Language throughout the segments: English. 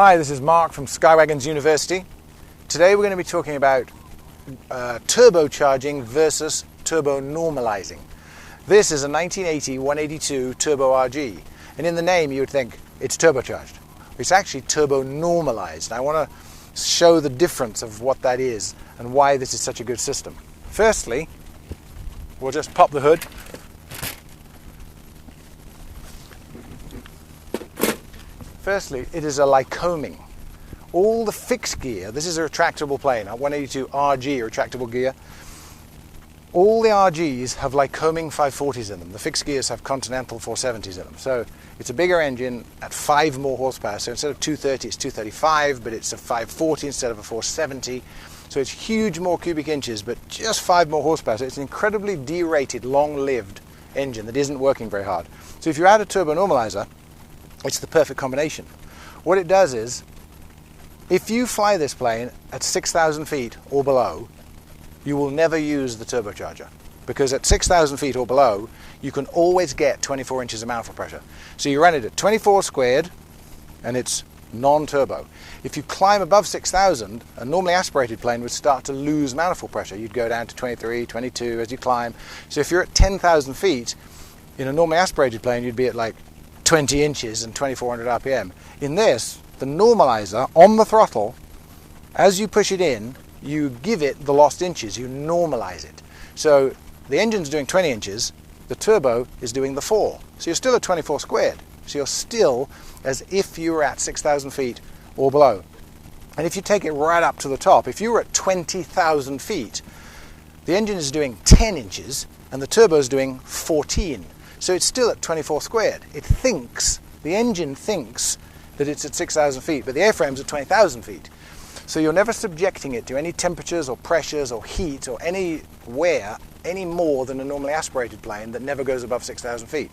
Hi, this is Mark from Skywagons University. Today we're going to be talking about turbocharging versus turbo-normalizing. This is a 1980 182 Turbo RG, and in the name you would think it's turbocharged. It's actually turbo-normalized. I want to show the difference of what that is and why this is such a good system. Firstly, we'll just pop the hood. Firstly, it is a Lycoming. All the fixed gear, this is a retractable plane, a 182 RG, a retractable gear. All the RGs have Lycoming 540s in them. The fixed gears have Continental 470s in them. So it's a bigger engine at 5 more horsepower. So instead of 230, it's 235, but it's a 540 instead of a 470. So it's huge more cubic inches, but just 5 more horsepower. So it's an incredibly derated, long-lived engine that isn't working very hard. So if you add a turbo normalizer, it's the perfect combination. What it does is, if you fly this plane at 6,000 feet or below, you will never use the turbocharger. Because at 6,000 feet or below, you can always get 24 inches of manifold pressure. So you run it at 24 squared, and it's non-turbo. If you climb above 6,000, a normally aspirated plane would start to lose manifold pressure. You'd go down to 23, 22 as you climb. So if you're at 10,000 feet, in a normally aspirated plane, you'd be at like 20 inches and 2400 RPM. In this, the normalizer on the throttle, as you push it in, you give it the lost inches, you normalize it. So the engine's doing 20 inches, the turbo is doing the 4. So you're still at 24 squared. So you're still as if you were at 6,000 feet or below. And if you take it right up to the top, if you were at 20,000 feet, the engine is doing 10 inches and the turbo is doing 14. So it's still at 24 squared. The engine thinks that it's at 6,000 feet, but the airframe's at 20,000 feet. So you're never subjecting it to any temperatures or pressures or heat or any wear any more than a normally aspirated plane that never goes above 6,000 feet.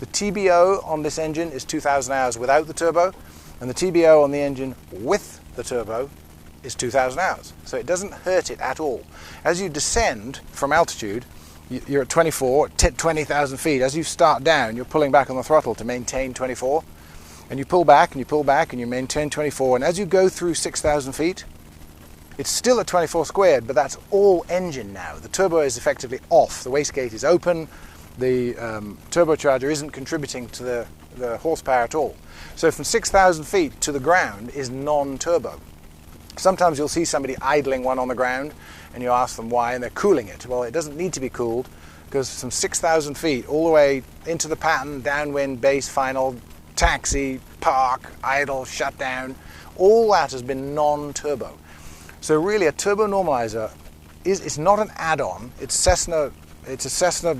The TBO on this engine is 2,000 hours without the turbo, and the TBO on the engine with the turbo is 2,000 hours. So it doesn't hurt it at all. As you descend from altitude, you're at 20,000 feet. As you start down, you're pulling back on the throttle to maintain 24. And you pull back and you pull back and you maintain 24. And as you go through 6,000 feet, it's still at 24 squared, but that's all engine now. The turbo is effectively off. The wastegate is open. The turbocharger isn't contributing to the horsepower at all. So from 6,000 feet to the ground is non-turbo. Sometimes you'll see somebody idling one on the ground and you ask them why, and they're cooling it. Well, it doesn't need to be cooled because from 6,000 feet all the way into the pattern, downwind, base, final, taxi, park, idle, shutdown, all that has been non-turbo. So really a turbo normalizer it's not an add-on, it's a Cessna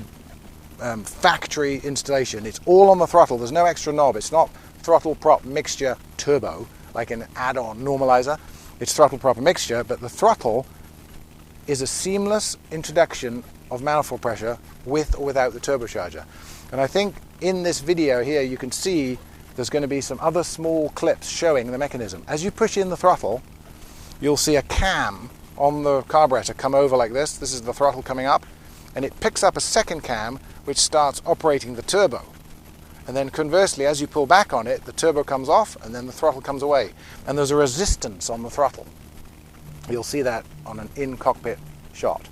factory installation. It's all on the throttle, there's no extra knob. It's not throttle prop mixture turbo like an add-on normalizer. It's throttle prop mixture, but the throttle is a seamless introduction of manifold pressure with or without the turbocharger. And I think in this video here you can see there's going to be some other small clips showing the mechanism. As you push in the throttle, you'll see a cam on the carburetor come over like this. This is the throttle coming up, and it picks up a second cam which starts operating the turbo. And then conversely, as you pull back on it, the turbo comes off and then the throttle comes away. And there's a resistance on the throttle. You'll see that on an in-cockpit shot.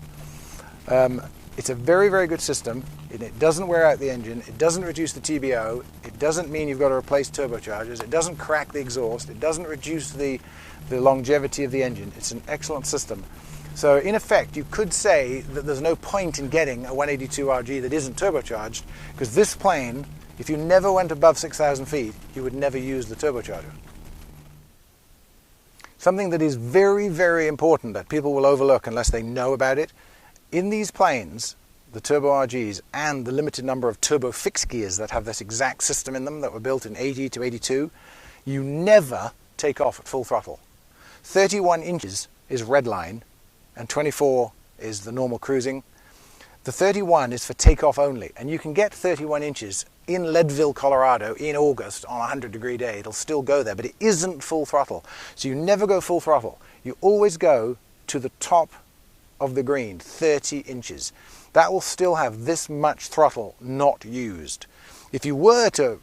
It's a very, very good system. It doesn't wear out the engine. It doesn't reduce the TBO. It doesn't mean you've got to replace turbochargers. It doesn't crack the exhaust. It doesn't reduce the longevity of the engine. It's an excellent system. So in effect, you could say that there's no point in getting a 182 RG that isn't turbocharged, because this plane, if you never went above 6,000 feet, you would never use the turbocharger. Something that is very, very important that people will overlook unless they know about it, in these planes, the turbo RGs and the limited number of turbo fixed gears that have this exact system in them that were built in 80 to 82, you never take off at full throttle. 31 inches is red line and 24 is the normal cruising. The 31 is for takeoff only, and you can get 31 inches in Leadville, Colorado in August on a 100-degree day. It'll still go there, but it isn't full throttle. So you never go full throttle. You always go to the top of the green, 30 inches. That will still have this much throttle not used. If you were to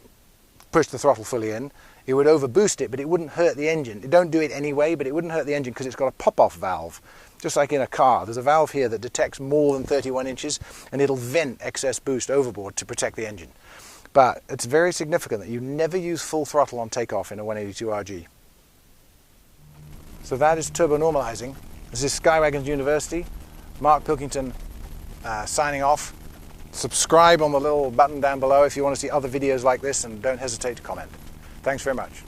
push the throttle fully in, it would overboost it, but it wouldn't hurt the engine. It don't do it anyway, but it wouldn't hurt the engine because it's got a pop-off valve. Just like in a car, there's a valve here that detects more than 31 inches and it'll vent excess boost overboard to protect the engine. But it's very significant that you never use full throttle on takeoff in a 182RG. So that is turbo-normalizing. This is Skywagons University. Mark Pilkington signing off. Subscribe on the little button down below if you want to see other videos like this, and don't hesitate to comment. Thanks very much.